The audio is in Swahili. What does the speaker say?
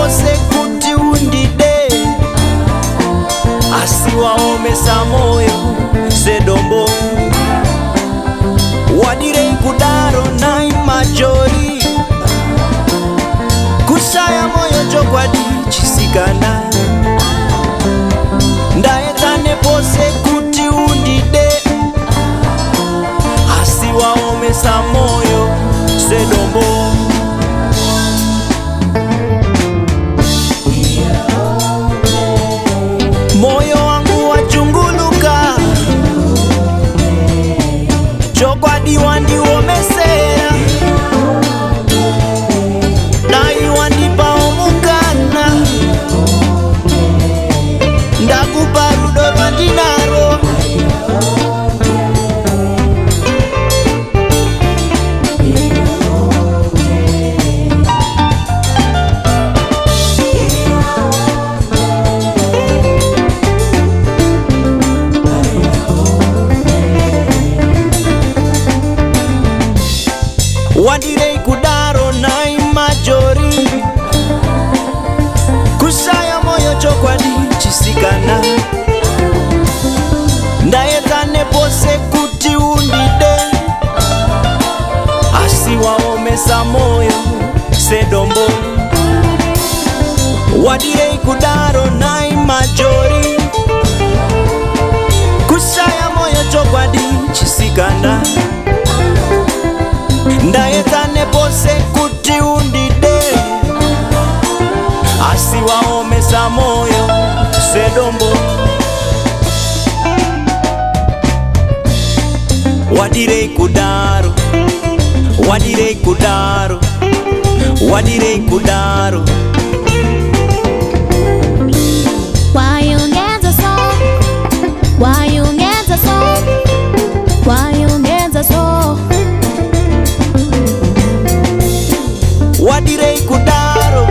pose kuti undide asiwaomesa moyo sedombo wadirei kudaro nai majori kusaya moyo chokwadi chisikana ndaetane pose kuti undide asiwaomesa moyo sedombo moyo wangu wachunguluka chokwadi wandiwomesera nai wandipa omukana ndakupa rudo rwandinaro wadirei kudaro nai majori kusaya moyo chokwadi chisikana ndaetane pose kuti undide asiwaomesa moyo sedombo wadirei kudaro nai majori kusaya moyo chokwadi chisikana ndaetane pose kuti undide asiwaomesa moyo sedombo wadirei kudaro wadirei kudaro wadirei kudaro wayongeza so wayongeza so wayongeza so wadirei kudaro